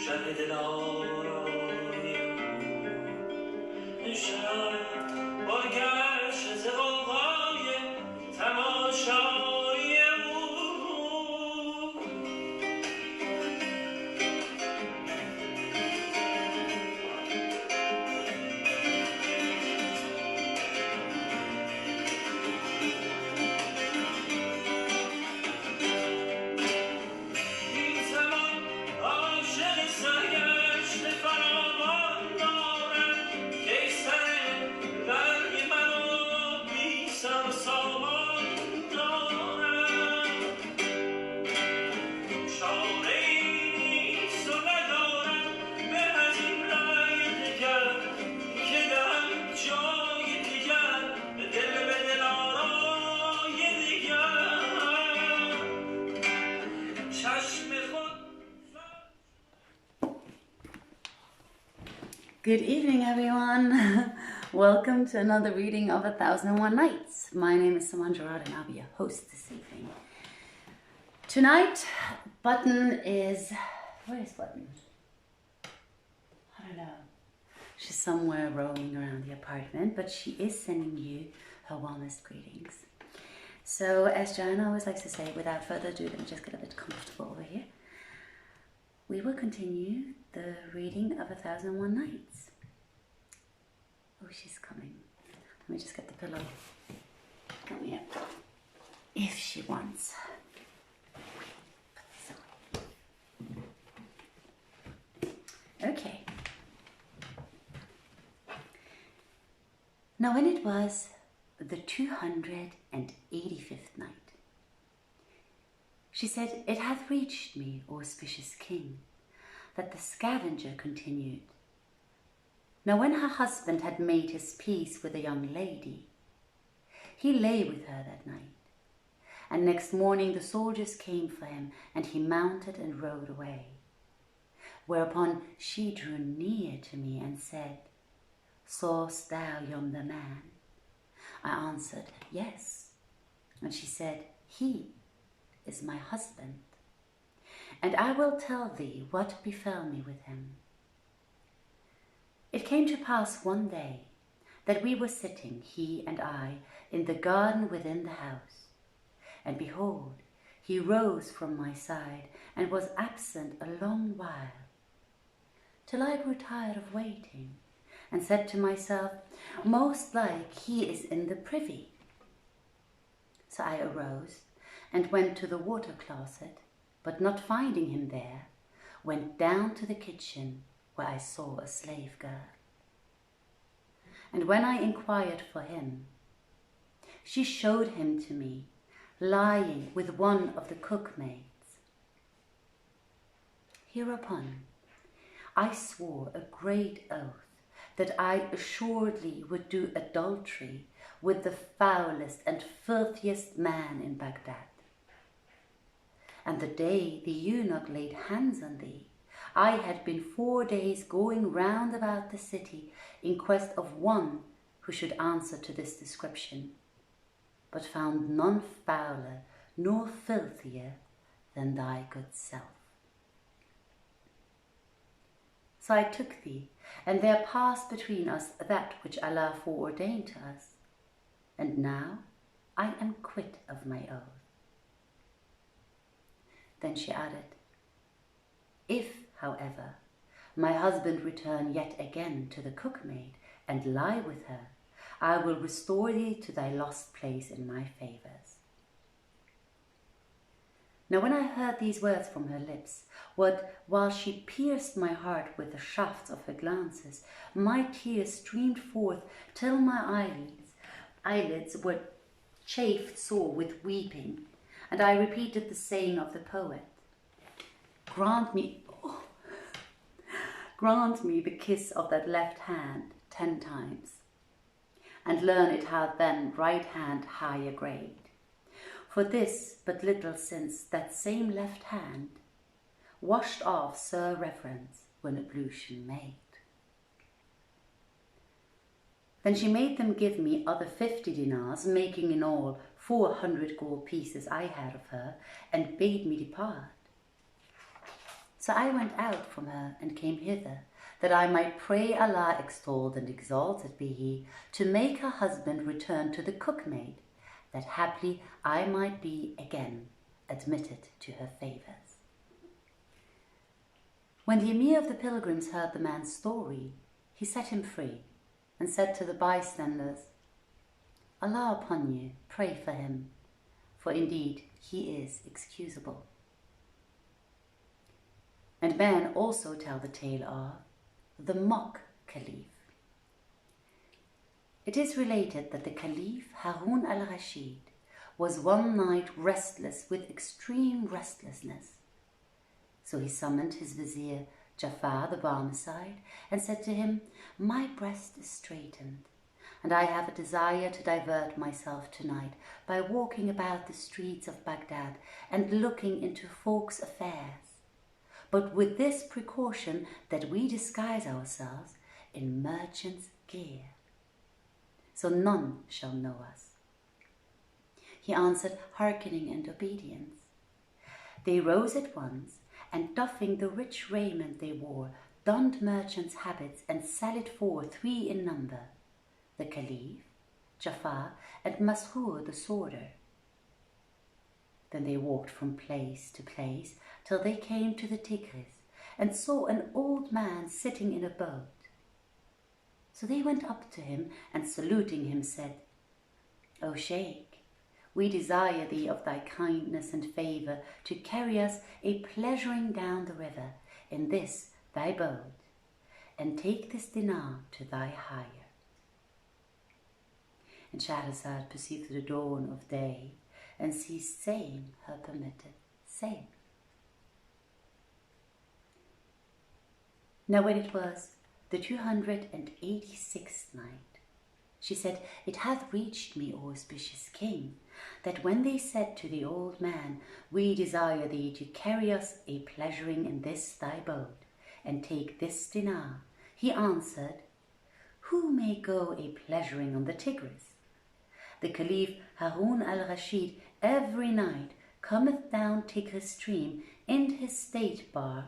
شب دلارای شب برگشت ز غوغای تماشای Good evening, everyone. Welcome to another reading of 1001 Nights. My name is Saman and I'll be your host this evening. Tonight, Button is... Where is Button? I don't know. She's somewhere roaming around the apartment, but she is sending you her warmest greetings. So, as Joanna always likes to say, without further ado, let me just get a bit comfortable over here. We will continue the reading of 1001 Nights. Oh, she's coming. Let me just get the pillow. Come here. If she wants. Put this away. Okay. Now when it was the 285th night, she said, "It hath reached me, O auspicious king, that the scavenger continued. Now when her husband had made his peace with a young lady, he lay with her that night. And next morning the soldiers came for him, and he mounted and rode away. Whereupon she drew near to me and said, Sawest thou yonder man? I answered, Yes. And she said, He is my husband. And I will tell thee what befell me with him. It came to pass one day that we were sitting, he and I, in the garden within the house. And behold, he rose from my side and was absent a long while, till I grew tired of waiting, and said to myself, Most like he is in the privy. So I arose and went to the water closet, but not finding him there, went down to the kitchen, where I saw a slave girl. And when I inquired for him, she showed him to me, lying with one of the cookmaids. Hereupon I swore a great oath that I assuredly would do adultery with the foulest and filthiest man in Baghdad. And the day the eunuch laid hands on thee, I had been 4 days going round about the city in quest of one who should answer to this description, but found none fouler nor filthier than thy good self. So I took thee, and there passed between us that which Allah foreordained to us, and now I am quit of my oath. Then she added, If, however, my husband return yet again to the cookmaid and lie with her, I will restore thee to thy lost place in my favours. Now when I heard these words from her lips, while she pierced my heart with the shafts of her glances, my tears streamed forth till my eyelids were chafed sore with weeping, and I repeated the saying of the poet, Grant me the kiss of that left hand 10 times, and learn it hath then right hand higher grade. For this but little since that same left hand washed off Sir Reverence when ablution made. Then she made them give me other 50 dinars, making in all 400 gold pieces I had of her, and bade me depart. So I went out from her and came hither, that I might pray Allah extolled and exalted be He, to make her husband return to the cookmaid, that haply I might be again admitted to her favours. When the Emir of the pilgrims heard the man's story, he set him free and said to the bystanders, Allah upon you, pray for him, for indeed he is excusable. And men also tell the tale of the mock Caliph. It is related that the Caliph Harun al-Rashid was one night restless with extreme restlessness. So he summoned his vizier Jafar the Barmecide and said to him, My breast is straitened, and I have a desire to divert myself tonight by walking about the streets of Baghdad and looking into folks' affairs, but with this precaution that we disguise ourselves in merchants' gear, so none shall know us. He answered, hearkening and obedience. They rose at once, and doffing the rich raiment they wore, donned merchants' habits and sallied forth 3 in number, the Caliph, Jafar, and Masrur the sworder. Then they walked from place to place till they came to the Tigris, and saw an old man sitting in a boat. So they went up to him, and saluting him said, O Sheikh, we desire thee of thy kindness and favour to carry us a pleasuring down the river in this thy boat, and take this dinar to thy hire. And Shahrazad perceived the dawn of day, and ceased saying her permitted say. Now when it was the 286th night, she said, It hath reached me, O auspicious king, that when they said to the old man, We desire thee to carry us a pleasuring in this thy boat, and take this dinar, he answered, Who may go a pleasuring on the Tigris? The Caliph Harun al-Rashid every night cometh down Tigris stream in his state bark,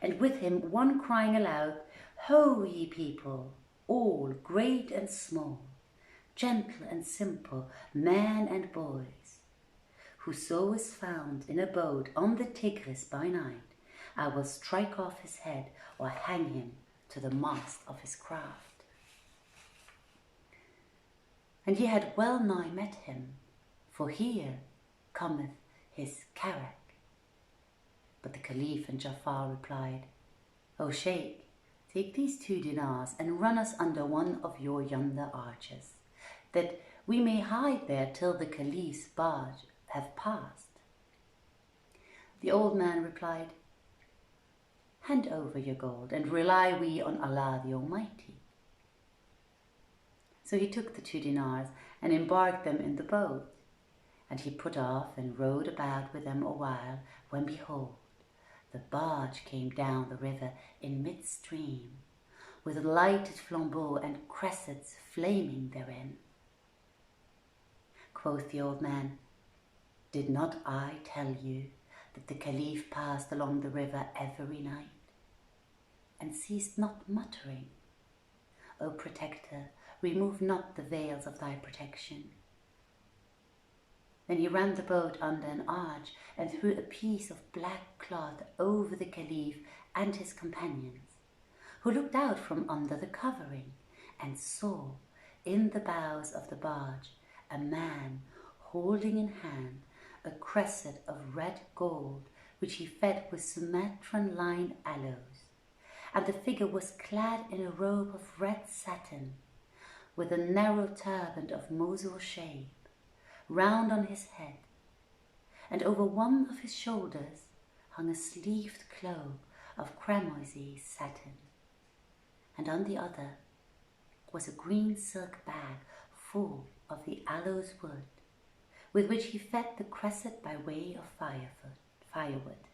and with him one crying aloud, Ho, ye people, all great and small, gentle and simple, men and boys. Whoso is found in a boat on the Tigris by night, I will strike off his head or hang him to the mast of his craft. And ye had well nigh met him, for here cometh his carrack. But the Caliph and Jafar replied, O Sheikh, take these 2 dinars and run us under one of your yonder arches, that we may hide there till the Caliph's barge have passed. The old man replied, Hand over your gold, and rely we on Allah the Almighty. So he took the 2 dinars and embarked them in the boat, and he put off and rowed about with them a while, when behold, the barge came down the river in midstream, with lighted flambeaux and cressets flaming therein. Quoth the old man, Did not I tell you that the Caliph passed along the river every night, and ceased not muttering, O protector, remove not the veils of thy protection. Then he ran the boat under an arch and threw a piece of black cloth over the Caliph and his companions, who looked out from under the covering and saw in the bows of the barge a man holding in hand a cresset of red gold, which he fed with Sumatran lined aloes, and the figure was clad in a robe of red satin, with a narrow turban of Mosul shape, round on his head, and over one of his shoulders hung a sleeved cloak of cramoisy satin, and on the other was a green silk bag full of the aloes wood, with which he fed the cresset by way of firewood.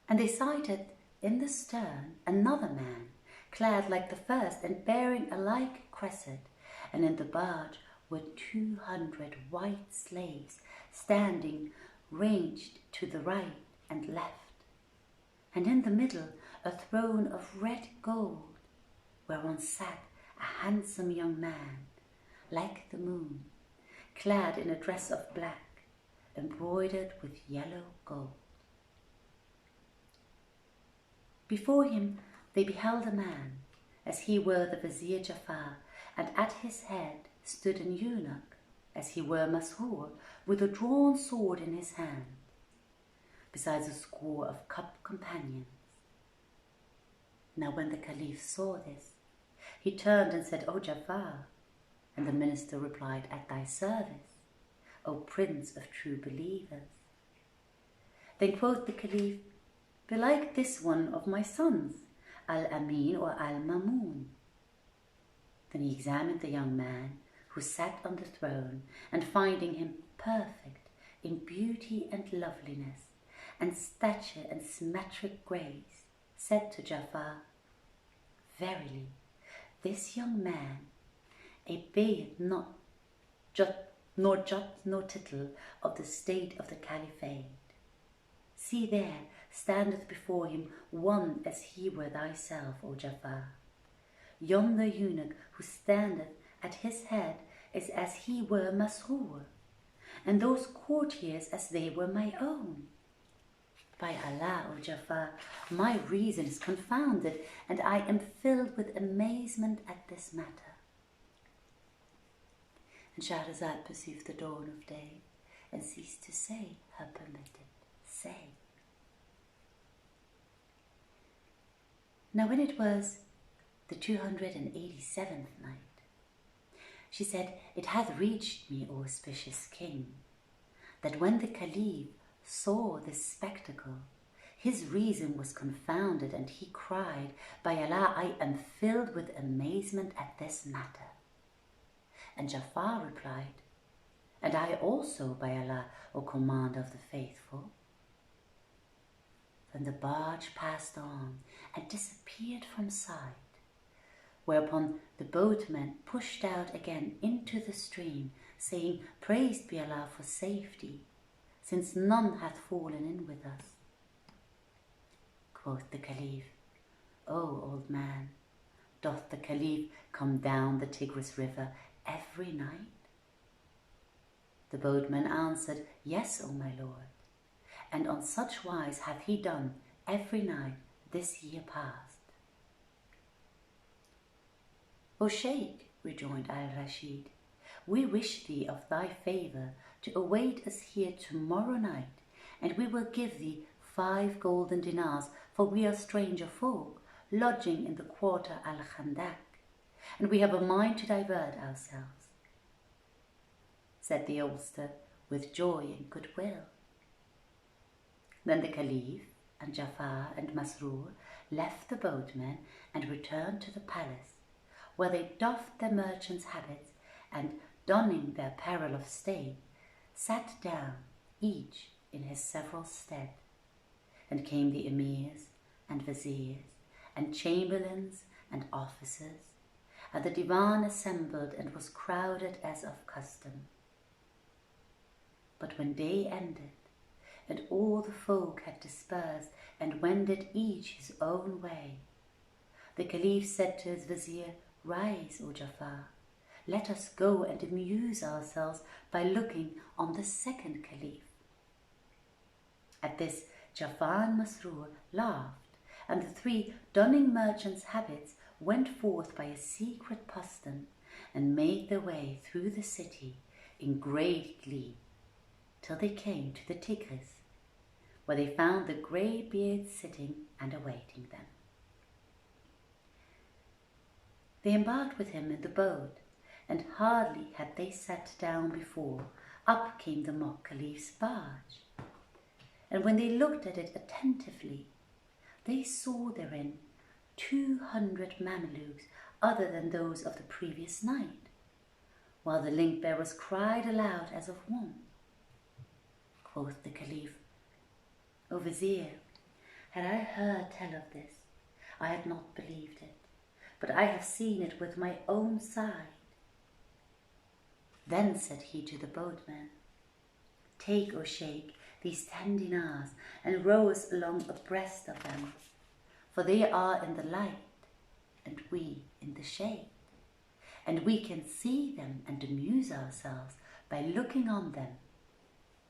And they sighted in the stern another man, clad like the first and bearing a like cresset, and in the barge were 200 white slaves standing ranged to the right and left, and in the middle a throne of red gold, whereon sat a handsome young man, like the moon, clad in a dress of black, embroidered with yellow gold. Before him they beheld a man, as he were the Vizier Jafar, and at his head stood an eunuch, as he were Masrur, with a drawn sword in his hand, besides a score of companions. Now when the Caliph saw this, he turned and said, O Jafar, and the minister replied, At thy service, O Prince of true believers. Then quoth the Caliph, Belike this one of my sons, Al-Amin or Al-Mamun. Then he examined the young man who sat on the throne, and finding him perfect in beauty and loveliness, and stature and symmetric grace, said to Jafar, Verily, this young man obeyeth not nor jot nor tittle of the state of the Caliphate. See, there standeth before him one as he were thyself, O Jafar. Yonder eunuch who standeth at his head is as he were Masrur, and those courtiers as they were my own. By Allah, O Jafar, my reason is confounded, and I am filled with amazement at this matter. And Shahrazad perceived the dawn of day, and ceased to say her permitted say. Now when it was the 287th night, she said, It hath reached me, O auspicious king, that when the Caliph saw this spectacle, his reason was confounded, and he cried, By Allah, I am filled with amazement at this matter. And Jafar replied, And I also, by Allah, O Commander of the Faithful. Then the barge passed on and disappeared from sight, whereupon the boatmen pushed out again into the stream, saying, Praised be Allah for safety, since none hath fallen in with us. Quoth the Caliph, O old man, doth the Caliph come down the Tigris river every night? The boatman answered, Yes, O my lord, and on such wise hath he done every night this year past. O Shaykh, rejoined Al-Rashid, we wish thee of thy favour to await us here tomorrow night, and we will give thee 5 golden dinars, for we are stranger folk, lodging in the quarter Al-Khandak, and we have a mind to divert ourselves. Said the oldster, with joy and goodwill. Then the Caliph and Jafar and Masrur left the boatmen and returned to the palace, where they doffed their merchants' habits, and, donning their apparel of state, sat down, each in his several stead. And came the emirs and viziers and chamberlains and officers, and the divan assembled and was crowded as of custom. But when day ended, and all the folk had dispersed and wended each his own way, the Caliph said to his vizier, Rise, O Jafar, let us go and amuse ourselves by looking on the second Caliph. At this Jafar and Masrur laughed, and the 3, donning merchants' habits, went forth by a secret postern and made their way through the city in great glee, till they came to the Tigris, where they found the grey-beard sitting and awaiting them. They embarked with him in the boat, and hardly had they sat down before, up came the mock Caliph's barge. And when they looked at it attentively, they saw therein 200 Mamelukes other than those of the previous night, while the link-bearers cried aloud as of one. Quoth the Caliph, O Vizier, had I heard tell of this, I had not believed it, but I have seen it with my own side. Then said he to the boatman, Take, O Shaykh, these 10 dinars and rose along abreast of them, for they are in the light and we in the shade, and we can see them and amuse ourselves by looking on them,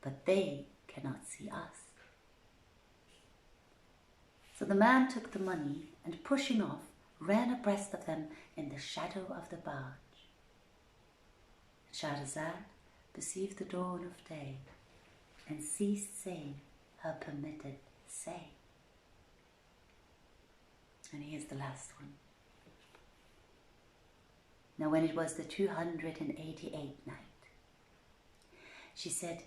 but they cannot see us. So the man took the money and, pushing off, ran abreast of them in the shadow of the barge. Shahrazad perceived the dawn of day and ceased saying her permitted say. And here's the last one. Now when it was the 288th night, she said,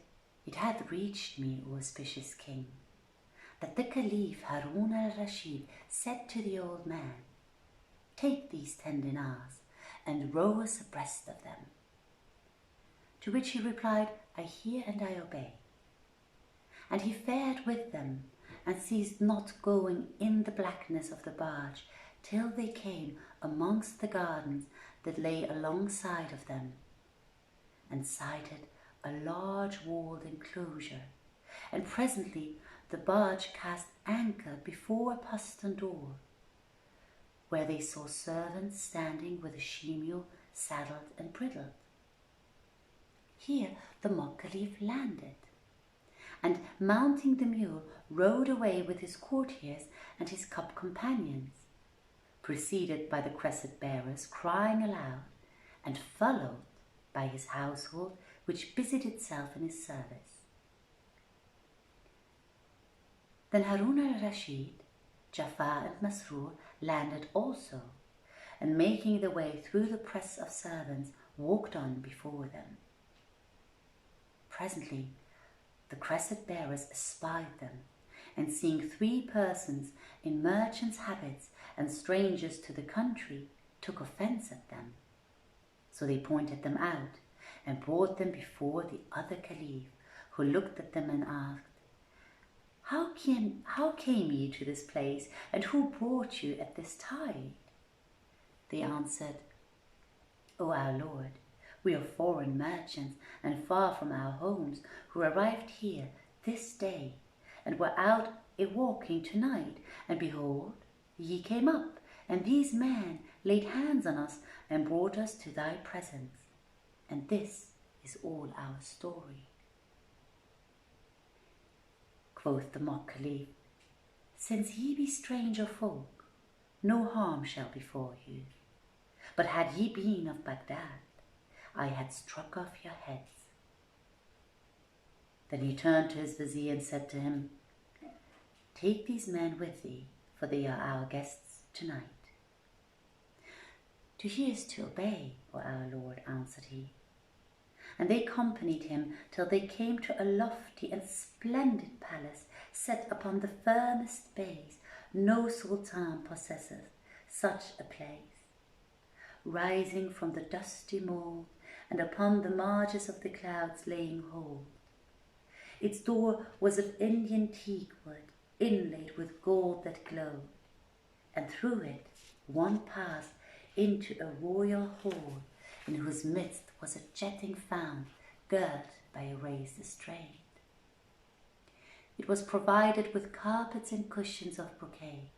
"It hath reached me, O auspicious king, that the Caliph Harun al-Rashid said to the old man, 'Take these 10 dinars and row us abreast of them.' To which he replied, 'I hear and I obey.' And he fared with them and ceased not going in the blackness of the barge till they came amongst the gardens that lay alongside of them, and sighted a large walled enclosure, and presently the barge cast anchor before a postern door, where they saw servants standing with a she-mule saddled and bridled. Here the mock Caliph landed, and mounting the mule rode away with his courtiers and his cup companions, preceded by the cresset bearers crying aloud, and followed by his household, which busied itself in his service. Then Harun al-Rashid, Jafar and Masrur landed also, and making the way through the press of servants, walked on before them. Presently the cresset bearers espied them, and seeing 3 persons in merchants' habits and strangers to the country, took offence at them. So they pointed them out and brought them before the other Caliph, who looked at them and asked, How came ye to this place, and who brought you at this tide?" They answered, "O our Lord, we are foreign merchants and far from our homes, who arrived here this day, and were out a-walking tonight, and behold, ye came up, and these men laid hands on us and brought us to thy presence, and this is all our story." Quoth the mock Caliph, "Since ye be stranger folk, no harm shall befall you. But had ye been of Baghdad, I had struck off your heads." Then he turned to his vizier and said to him, "Take these men with thee, for they are our guests tonight." "To hear is to obey, O our Lord," answered he. And they accompanied him till they came to a lofty and splendid palace set upon the firmest base. No sultan possesseth such a place, rising from the dusty mould, and upon the marges of the clouds laying hold. Its door was of Indian teak wood, inlaid with gold that glowed, and through it one passed into a royal hall, in whose midst was a jetting fount girt by a raised estrade. It was provided with carpets and cushions of brocade,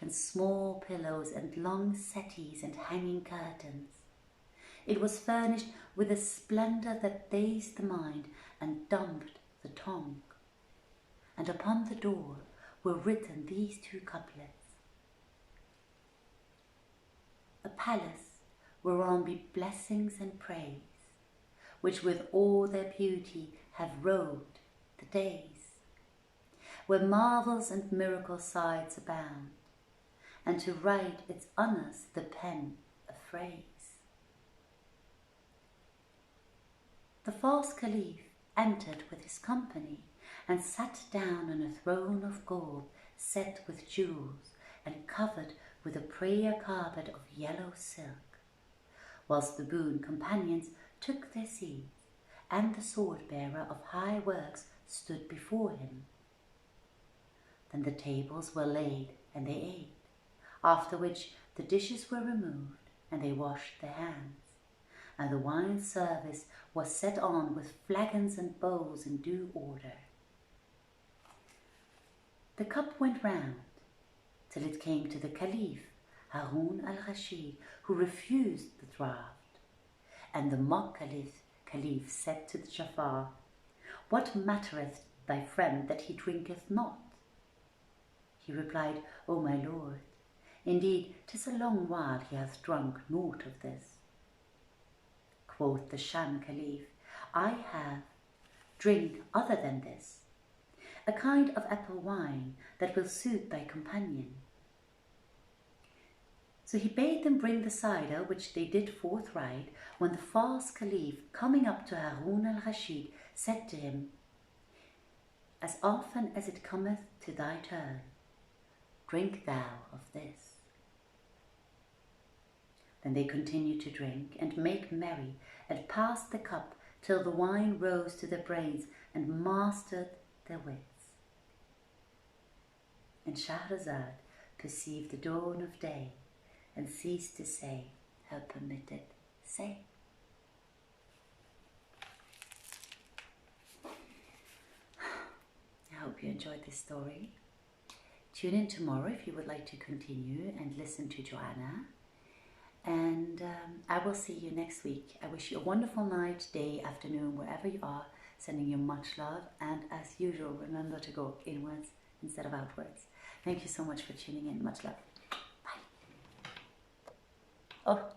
and small pillows and long settees and hanging curtains. It was furnished with a splendor that dazed the mind and dumbed the tongue. And upon the door were written these 2 couplets: "A palace whereon be blessings and praise, which with all their beauty have robed the days, where marvels and miracle sights abound, and to write its honours the pen affrays." The false Caliph entered with his company, and sat down on a throne of gold set with jewels, and covered with a prayer carpet of yellow silk, whilst the boon companions took their seats, and the sword-bearer of high works stood before him. Then the tables were laid, and they ate, after which the dishes were removed, and they washed their hands, and the wine service was set on with flagons and bowls in due order. The cup went round till it came to the Caliph, Harun al-Rashid, who refused the draught. And the mock Caliph said to the Jafar, "What mattereth thy friend that he drinketh not?" He replied, "O my lord, indeed 'tis a long while he hath drunk naught of this." Quoth the Sham Caliph, "I have drink other than this, a kind of apple wine that will suit thy companion." So he bade them bring the cider, which they did forthright, when the false Caliph, coming up to Harun al-Rashid, said to him, "As often as it cometh to thy turn, drink thou of this." Then they continued to drink and make merry, and passed the cup till the wine rose to their brains and mastered their wits. And Shahrazad perceived the dawn of day and ceased to say her permitted say. I hope you enjoyed this story. Tune in tomorrow if you would like to continue and listen to Joanna. And I will see you next week. I wish you a wonderful night, day, afternoon, wherever you are. Sending you much love. And as usual, remember to go inwards instead of outwards. Thank you so much for tuning in. Much love. Bye. Oh.